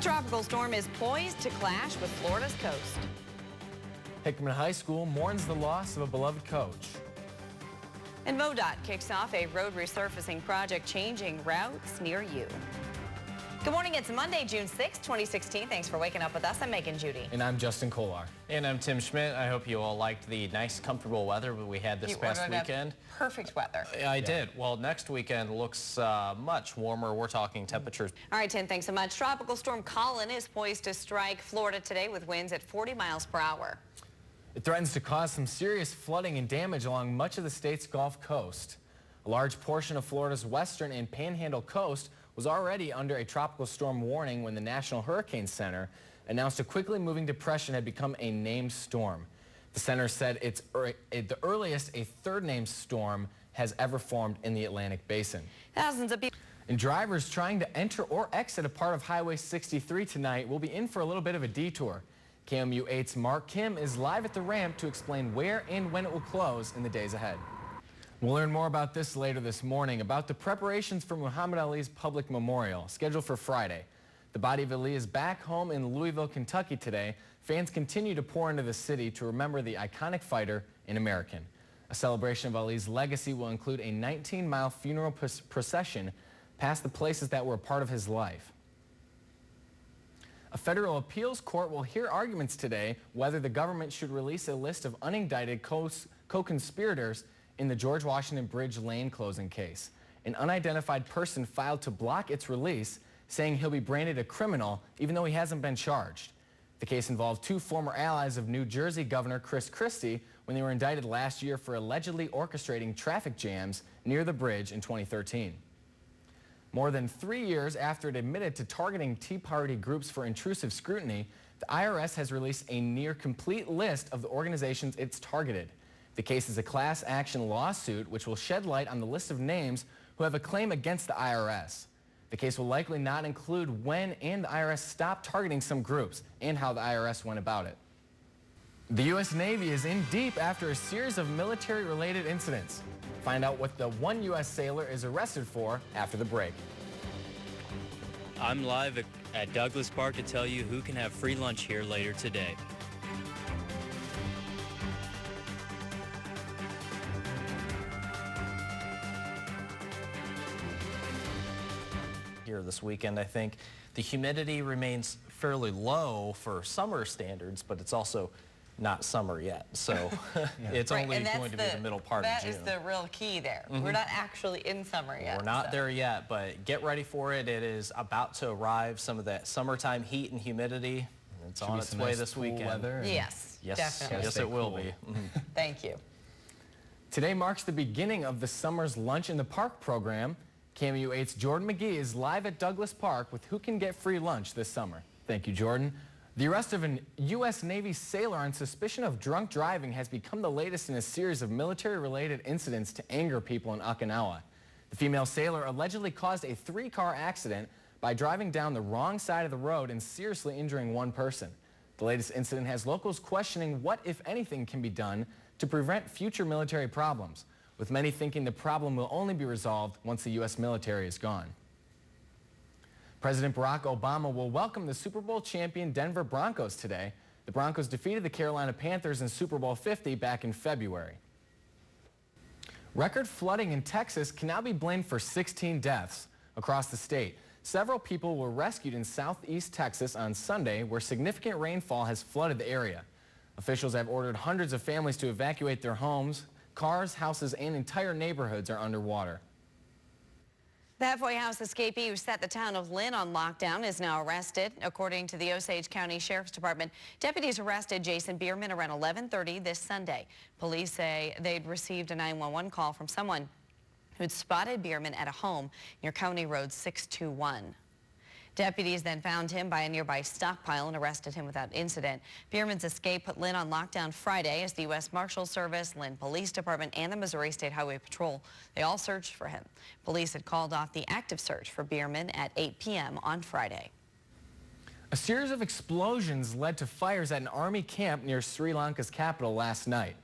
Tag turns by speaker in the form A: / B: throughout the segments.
A: tropical storm is poised to clash with Florida's coast.
B: Hickman High School mourns the loss of a beloved coach.
A: And MODOT kicks off a road resurfacing project changing routes near you. Good morning, it's Monday, June 6, 2016. Thanks for waking up with us. I'm Megan Judy.
B: And I'm Justin Kollar.
C: And I'm Tim Schmidt. I hope you all liked the nice, comfortable weather we had this past weekend.
A: Perfect weather.
C: I did. Well, next weekend looks much warmer. We're talking temperatures.
A: All right, Tim, thanks so much. Tropical storm Colin is poised to strike Florida today with winds at 40 miles per hour.
B: It threatens to cause some serious flooding and damage along much of the state's Gulf Coast. A large portion of Florida's western and panhandle coast was already under a tropical storm warning when the National Hurricane Center announced a quickly moving depression had become a named storm. The center said it's the earliest a third named storm has ever formed in the Atlantic Basin.
A: Thousands of people.
B: And drivers trying to enter or exit a part of Highway 63 tonight will be in for a little bit of a detour. KOMU 8's Mark Kim is live at the ramp to explain where and when it will close in the days ahead. We'll learn more about this later this morning, about the preparations for Muhammad Ali's public memorial, scheduled for Friday. The body of Ali is back home in Louisville, Kentucky today. Fans continue to pour into the city to remember the iconic fighter and American. A celebration of Ali's legacy will include a 19-mile funeral procession past the places that were a part of his life. A federal appeals court will hear arguments today whether the government should release a list of unindicted co-conspirators in the George Washington Bridge lane closing case. An unidentified person filed to block its release, saying he'll be branded a criminal even though he hasn't been charged. The case involved two former allies of New Jersey Governor Chris Christie when they were indicted last year for allegedly orchestrating traffic jams near the bridge in 2013. More than 3 years after it admitted to targeting Tea Party groups for intrusive scrutiny, the IRS has released a near-complete list of the organizations it's targeted. The case is a class action lawsuit which will shed light on the list of names who have a claim against the IRS. The case will likely not include when and the IRS stopped targeting some groups and how the IRS went about it. The U.S. Navy is in deep after a series of military-related incidents. Find out what the one U.S. sailor is arrested for after the break.
D: I'm live at Douglas Park to tell you who can have free lunch here later today.
C: Here this weekend, I think the humidity remains fairly low for summer standards, but it's also not summer yet, so it's only going to be the middle part of June.
A: That is the real key there. We're not actually in summer yet.
C: We're not there yet, but get ready for it. It is about to arrive, some of that summertime heat and humidity. It's on its way this weekend.
B: Weather.
A: Yes, definitely.
C: Yes, it will be.
A: Thank you.
B: Today marks the beginning of the summer's Lunch in the Park program. KOMU 8's Jordan McGee is live at Douglas Park with who can get free lunch this summer. Thank you, Jordan. The arrest of an U.S. Navy sailor on suspicion of drunk driving has become the latest in a series of military-related incidents to anger people in Okinawa. The female sailor allegedly caused a three-car accident by driving down the wrong side of the road and seriously injuring one person. The latest incident has locals questioning what, if anything, can be done to prevent future military problems, with many thinking the problem will only be resolved once the U.S. military is gone. President Barack Obama will welcome the Super Bowl champion Denver Broncos today. The Broncos defeated the Carolina Panthers in Super Bowl 50 back in February. Record flooding in Texas can now be blamed for 16 deaths across the state. Several people were rescued in southeast Texas on Sunday, where significant rainfall has flooded the area. Officials have ordered hundreds of families to evacuate their homes. Cars, houses, and entire neighborhoods are underwater.
A: The halfway house escapee who set the town of Lynn on lockdown is now arrested. According to the Osage County Sheriff's Department, deputies arrested Jason Biermann around 11:30 this Sunday. Police say they'd received a 911 call from someone who'd spotted Biermann at a home near County Road 621. Deputies then found him by a nearby stockpile and arrested him without incident. Biermann's escape put Lynn on lockdown Friday as the U.S. Marshals Service, Lynn Police Department, and the Missouri State Highway Patrol, they all searched for him. Police had called off the active search for Biermann at 8 p.m. on Friday.
B: A series of explosions led to fires at an army camp near Sri Lanka's capital last night.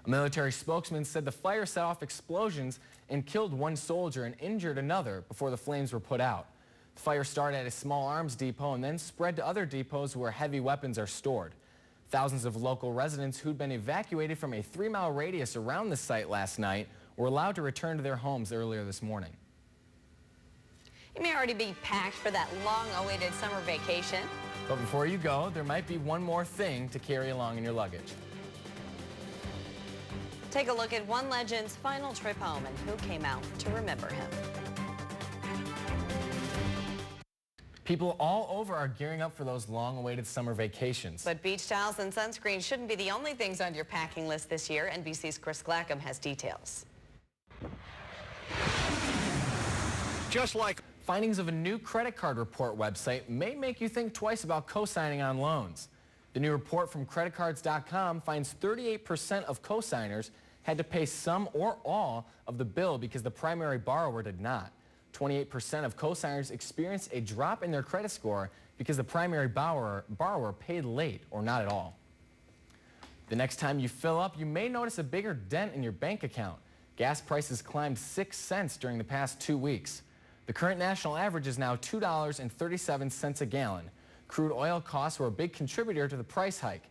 B: A military spokesman said the fire set off explosions and killed one soldier and injured another before the flames were put out. The fire started at a small arms depot and then spread to other depots where heavy weapons are stored. Thousands of local residents who'd been evacuated from a 3-mile radius around the site last night were allowed to return to their homes earlier this morning.
A: You may already be packed for that long-awaited summer vacation.
B: But before you go, there might be one more thing to carry along in your luggage.
A: Take a look at one legend's final trip home and who came out to remember him.
B: People all over are gearing up for those long-awaited summer vacations.
A: But beach towels and sunscreen shouldn't be the only things on your packing list this year. NBC's Chris Glackham has details.
E: Just like
B: findings of a new credit card report website may make you think twice about co-signing on loans. The new report from creditcards.com finds 38% of co-signers had to pay some or all of the bill because the primary borrower did not. 28% of co-signers experienced a drop in their credit score because the primary borrower paid late or not at all. The next time you fill up, you may notice a bigger dent in your bank account. Gas prices climbed 6 cents during the past 2 weeks. The current national average is now $2.37 a gallon. Crude oil costs were a big contributor to the price hike.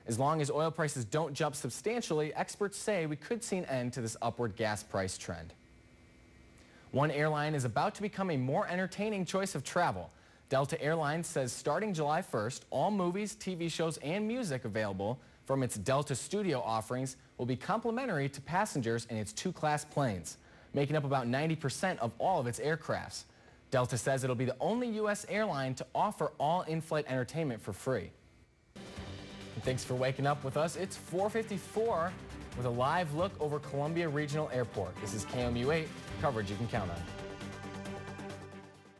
B: As long as oil prices don't jump substantially, experts say we could see an end to this upward gas price trend. One airline is about to become a more entertaining choice of travel. Delta Airlines says starting July 1st, all movies, TV shows, and music available from its Delta Studio offerings will be complimentary to passengers in its 2-class planes, making up about 90% of all of its aircrafts. Delta says it'll be the only U.S. airline to offer all in-flight entertainment for free. And thanks for waking up with us. It's 4:54 with a live look over Columbia Regional Airport. This is KOMU 8, coverage you can count on.